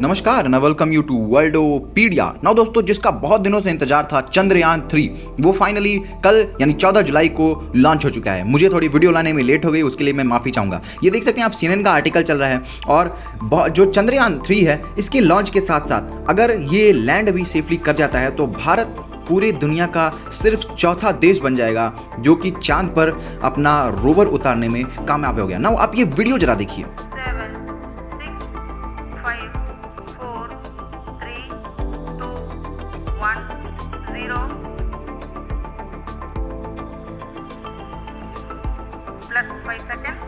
नमस्कार ना welcome you to वर्ल्डोपीडिया। Now दोस्तों, जिसका बहुत दिनों से इंतजार था चंद्रयान 3, वो फाइनली कल यानी 14 जुलाई को लॉन्च हो चुका है। मुझे थोड़ी वीडियो लाने में लेट हो गई, उसके लिए मैं माफ़ी चाहूँगा। ये देख सकते हैं आप, CNN का आर्टिकल चल रहा है और जो चंद्रयान 3 है इसके लॉन्च के साथ साथ अगर ये लैंड भी सेफली कर जाता है तो भारत पूरी दुनिया का सिर्फ चौथा देश बन जाएगा जो कि चांद पर अपना रोवर उतारने में कामयाब हो गया। नाउ आप ये वीडियो जरा देखिए। 7, 6, 5, 4, 3, 2, 1, 0 plus 5 seconds.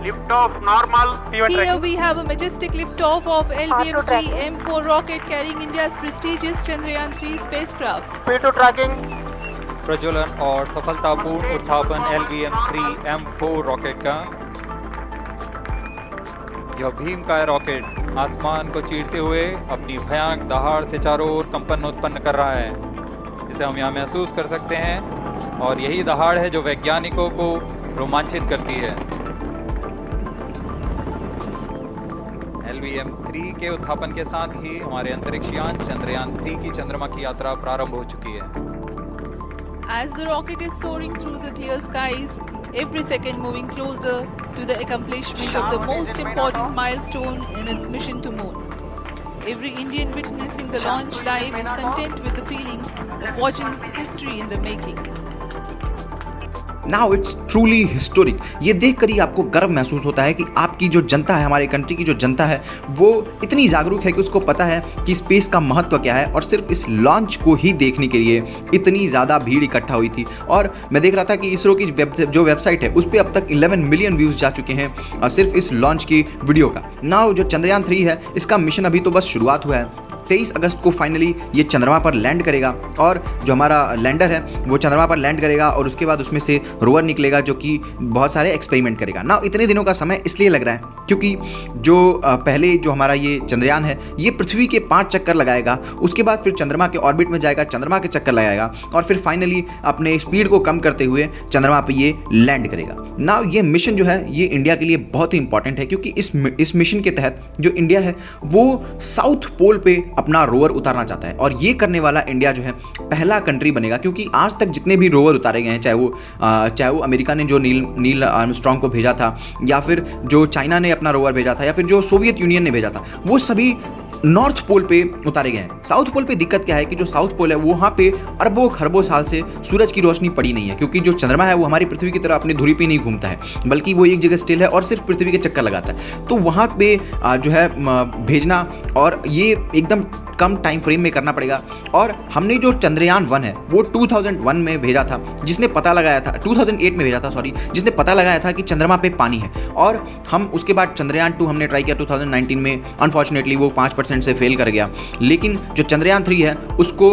Liftoff normal. Pivot Here tracking. we have a majestic liftoff of LVM-3 M4 rocket carrying India's prestigious Chandrayaan 3 spacecraft. P2 tracking. प्रज्वलन और सफलतापूर्ण उत्थापन LVM-3 M4 रॉकेट का। यह भीमकाय रॉकेट आसमान को चीरते हुए अपनी भयानक दहाड़ से चारों ओर कंपन उत्पन्न कर रहा है। इसे हम यहाँ महसूस कर सकते हैं और यही दहाड़ है जो वैज्ञानिकों को रोमांचित करती है। LVM-3 के उत्थापन के साथ ही हमारे अंतरिक्ष यान चंद्रयान 3 की चंद्रमा की यात्रा प्रारंभ हो चुकी है। As the rocket is soaring through the clear skies, every second moving closer to the accomplishment of the most important milestone in its mission to moon. Every Indian witnessing the launch live is content with the feeling of watching history in the making. Now it's truly historic. ये देख कर ही आपको गर्व महसूस होता है कि आपकी जो जनता है, हमारे कंट्री की जो जनता है, वो इतनी जागरूक है कि उसको पता है कि स्पेस का महत्व क्या है और सिर्फ इस लॉन्च को ही देखने के लिए इतनी ज़्यादा भीड़ इकट्ठा हुई थी। और मैं देख रहा था कि इसरो की जो वेबसाइट है उस पर अब तक 11 मिलियन व्यूज़ जा चुके हैं सिर्फ इस लॉन्च की वीडियो का। नाउ जो चंद्रयान 3 है इसका मिशन अभी तो बस शुरुआत हुआ है। 23 अगस्त को फाइनली ये चंद्रमा पर लैंड करेगा और जो हमारा लैंडर है वो चंद्रमा पर लैंड करेगा और उसके बाद उसमें से रोवर निकलेगा जो कि बहुत सारे एक्सपेरिमेंट करेगा। ना इतने दिनों का समय इसलिए लग रहा है क्योंकि जो पहले जो हमारा ये चंद्रयान है ये पृथ्वी के 5 चक्कर लगाएगा, उसके बाद फिर चंद्रमा के ऑर्बिट में जाएगा, चंद्रमा के चक्कर लगाएगा और फिर फाइनली अपने स्पीड को कम करते हुए चंद्रमा पर ये लैंड करेगा। ना ये मिशन जो है ये इंडिया के लिए बहुत ही इंपॉर्टेंट है क्योंकि इस मिशन के तहत जो इंडिया है वो साउथ पोल पे अपना रोवर उतारना चाहता है और ये करने वाला इंडिया जो है पहला कंट्री बनेगा क्योंकि आज तक जितने भी रोवर उतारे गए हैं, चाहे वो अमेरिका ने जो नील आर्मस्ट्रॉन्ग को भेजा था या फिर जो चाइना ने अपना रोवर भेजा था या फिर जो सोवियत यूनियन ने भेजा था, वो सभी नॉर्थ पोल पे उतारे गए हैं। साउथ पोल पे दिक्कत क्या है कि जो साउथ पोल है वो वहाँ पे अरबों खरबों साल से सूरज की रोशनी पड़ी नहीं है क्योंकि जो चंद्रमा है वो हमारी पृथ्वी की तरह अपनी धुरी पे नहीं घूमता है बल्कि वो एक जगह स्टिल है और सिर्फ पृथ्वी के चक्कर लगाता है। तो वहाँ पे जो है भेजना और ये एकदम कम टाइम फ्रेम में करना पड़ेगा। और हमने जो चंद्रयान 1 है वो 2001 में भेजा था, जिसने पता लगाया था 2008 में भेजा था सॉरी, जिसने पता लगाया था कि चंद्रमा पे पानी है। और हम उसके बाद चंद्रयान 2 हमने ट्राई किया 2019 में, अनफॉर्चुनेटली वो 5% से फेल कर गया। लेकिन जो चंद्रयान 3 है उसको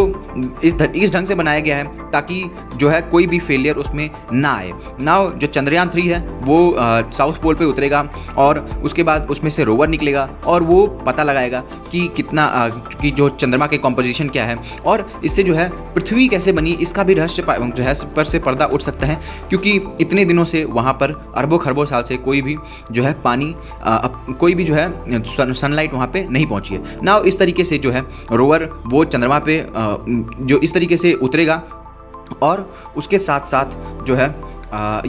इस ढंग से बनाया गया है ताकि जो है कोई भी फेलियर उसमें ना आए। नाउ जो चंद्रयान 3 है वो साउथ पोल पे उतरेगा और उसके बाद उसमें से रोवर निकलेगा और वो पता लगाएगा कि कितना कि जो चंद्रमा के कॉम्पोजिशन क्या है और इससे जो है पृथ्वी कैसे बनी, इसका भी रहस्य पर से पर्दा उठ सकता है क्योंकि इतने दिनों से वहाँ पर अरबों खरबों साल से कोई भी जो है पानी कोई भी जो है सनलाइट वहाँ पे नहीं पहुँची है। ना इस तरीके से जो है रोवर वो चंद्रमा पे जो इस तरीके से उतरेगा और उसके साथ साथ जो है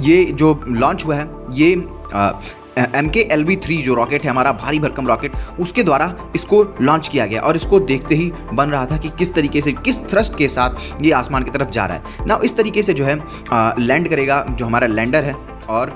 ये जो लॉन्च हुआ है ये MK-LV-3 जो रॉकेट है हमारा भारी भरकम रॉकेट, उसके द्वारा इसको लॉन्च किया गया और इसको देखते ही बन रहा था कि किस तरीके से किस थ्रस्ट के साथ ये आसमान की तरफ जा रहा है। ना इस तरीके से जो है लैंड करेगा जो हमारा लैंडर है और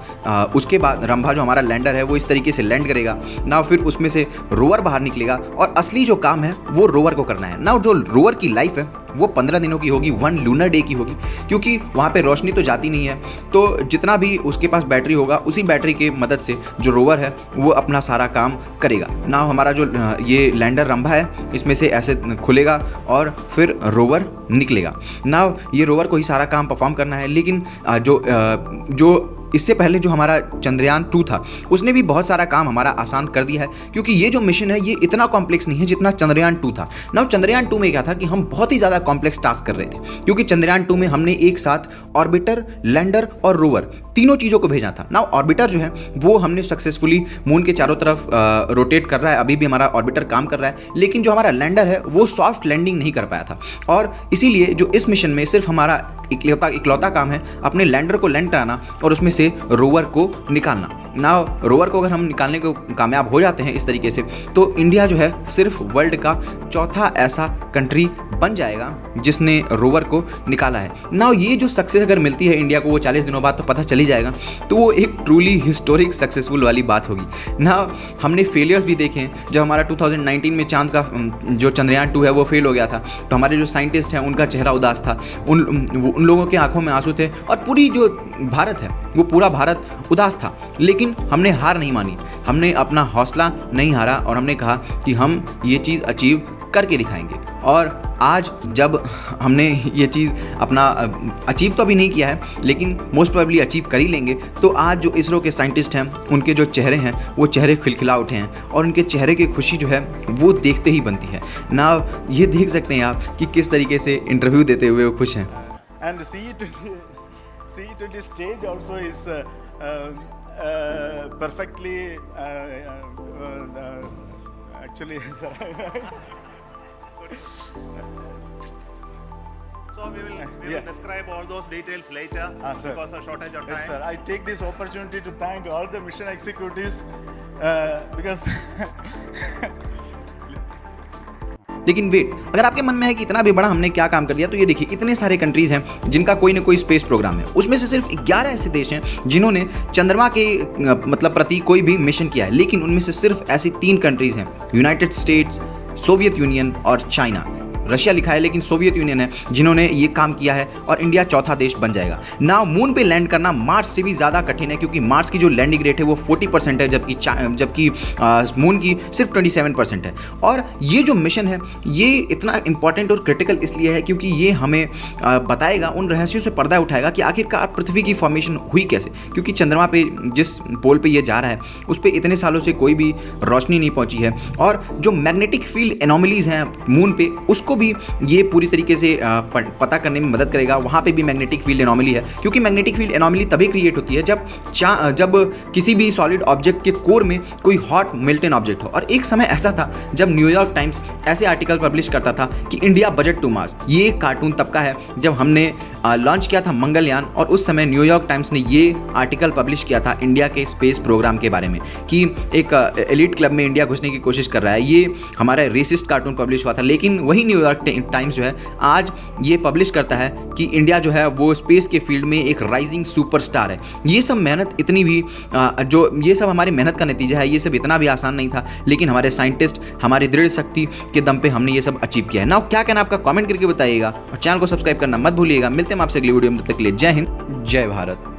उसके बाद रंभा जो हमारा लैंडर है वो इस तरीके से लैंड करेगा। ना फिर उसमें से रोवर बाहर निकलेगा और असली जो काम है वो रोवर को करना है। ना जो रोवर की लाइफ है वो 15 दिनों की होगी, 1 लूनर डे की होगी क्योंकि वहाँ पे रोशनी तो जाती नहीं है। तो जितना भी उसके पास बैटरी होगा उसी बैटरी की मदद से जो रोवर है वो अपना सारा काम करेगा। ना हमारा जो ये लैंडर रंभा है इसमें से ऐसे खुलेगा और फिर रोवर निकलेगा। ना ये रोवर को ही सारा काम परफॉर्म करना है, लेकिन जो इससे पहले जो हमारा चंद्रयान 2 था उसने भी बहुत सारा काम हमारा आसान कर दिया है, क्योंकि ये जो मिशन है ये इतना कॉम्प्लेक्स नहीं है जितना चंद्रयान 2 था। नाउ चंद्रयान 2 में क्या था कि हम बहुत ही ज़्यादा कॉम्प्लेक्स टास्क कर रहे थे, क्योंकि चंद्रयान 2 में हमने एक साथ ऑर्बिटर, लैंडर और रोवर तीनों चीज़ों को भेजा था। नाउ ऑर्बिटर जो है वो हमने सक्सेसफुली मून के चारों तरफ रोटेट कर रहा है, अभी भी हमारा ऑर्बिटर काम कर रहा है, लेकिन जो हमारा लैंडर है वो सॉफ्ट लैंडिंग नहीं कर पाया था। और इसीलिए जो इस मिशन में सिर्फ हमारा इकलौता काम है अपने लैंडर को लैंड कराना और उसमें से रोवर को निकालना। नाउ रोवर को अगर हम निकालने को कामयाब हो जाते हैं इस तरीके से, तो इंडिया जो है सिर्फ वर्ल्ड का चौथा ऐसा कंट्री बन जाएगा जिसने रोवर को निकाला है। नाउ ये जो सक्सेस अगर मिलती है इंडिया को वो 40 दिनों बाद तो पता चल ही जाएगा, तो वो एक ट्रूली हिस्टोरिक सक्सेसफुल वाली बात होगी। नाउ हमने फेलियर्स भी देखे हैं। जब हमारा 2019 में चांद का जो चंद्रयान 2 है वो फेल हो गया था, तो हमारे जो साइंटिस्ट हैं उनका चेहरा उदास था, उन लोगों के आंखों में आंसू थे, और पूरी जो भारत है वो पूरा भारत उदास था। लेकिन हमने हार नहीं मानी, हमने अपना हौसला नहीं हारा और हमने कहा कि हम ये चीज़ अचीव करके दिखाएंगे। और आज जब हमने ये चीज़ अपना अचीव तो अभी नहीं किया है, लेकिन मोस्ट प्रोबेबली अचीव कर ही लेंगे, तो आज जो इसरो के साइंटिस्ट हैं उनके जो चेहरे हैं वो चेहरे खिलखिला उठे हैं और उनके चेहरे की खुशी जो है वो देखते ही बनती है ना। ये देख सकते हैं आप कि किस तरीके से इंटरव्यू देते हुए वो खुश हैं। And CE20 stage also is perfectly actually sir. So we will describe all those details later sir. because of shortage of time. Yes, sir. I take this opportunity to thank all the mission executives because लेकिन wait, अगर आपके मन में है कि इतना भी बड़ा हमने क्या काम कर दिया, तो ये देखिए इतने सारे कंट्रीज़ हैं जिनका कोई ना कोई स्पेस प्रोग्राम है। उसमें से सिर्फ 11 ऐसे देश हैं जिन्होंने चंद्रमा के मतलब प्रति कोई भी मिशन किया है, लेकिन उनमें से सिर्फ ऐसी 3 कंट्रीज़ हैं, यूनाइटेड स्टेट्स, सोवियत यूनियन और चाइना। रशिया लिखा है लेकिन सोवियत यूनियन है जिन्होंने ये काम किया है, और इंडिया चौथा देश बन जाएगा। नाउ मून पे लैंड करना मार्स से भी ज़्यादा कठिन है, क्योंकि मार्स की जो लैंडिंग रेट है वो 40% है, जबकि मून की सिर्फ 27% है। और ये जो मिशन है ये इतना इंपॉर्टेंट और क्रिटिकल इसलिए है क्योंकि ये हमें बताएगा, उन रहस्यों से पर्दा उठाएगा कि आखिरकार पृथ्वी की फॉर्मेशन हुई कैसे, क्योंकि चंद्रमा पे जिस पोल पे ये जा रहा है उस पर इतने सालों से कोई भी रोशनी नहीं पहुँची है। और जो मैग्नेटिक फील्ड एनोमलीज हैं मून पे, उसको भी ये पूरी तरीके से पता करने में मदद करेगा। वहाँ पे भी मैग्नेटिक फील्ड एनोमली है, क्योंकि मैग्नेटिक फील्ड एनोमली तभी क्रिएट होती है जब किसी भी सॉलिड ऑब्जेक्ट के कोर में कोई हॉट मिल्टन ऑब्जेक्ट हो। और एक समय ऐसा था जब न्यूयॉर्क टाइम्स ऐसे आर्टिकल पब्लिश करता था कि इंडिया बजट टू मार्स। ये कार्टून तब का है जब हमने लॉन्च किया था मंगलयान, और उस समय न्यूयॉर्क टाइम्स ने ये आर्टिकल पब्लिश किया था इंडिया के स्पेस प्रोग्राम के बारे में कि एक एलिट क्लब में इंडिया घुसने की कोशिश कर रहा है। ये हमारा रेसिस्ट कार्टून पब्लिश हुआ था, लेकिन वही न्यूयॉर्क टाइम्स जो है आज ये पब्लिश करता है कि इंडिया जो है वो स्पेस के फील्ड में एक राइजिंग सुपरस्टार है। ये सब मेहनत इतनी भी ये सब हमारी मेहनत का नतीजा है। ये सब इतना भी आसान नहीं था, लेकिन हमारे साइंटिस्ट हमारी दृढ़ शक्ति के दम पे हमने ये सब अचीव किया है। ना क्या कहना आपका कमेंट करके बताइएगा, और चैनल को सब्सक्राइब करना मत भूलिएगा। मिलते हैं आपसे अगली वीडियो में, तब तक के लिए जय हिंद, जय भारत।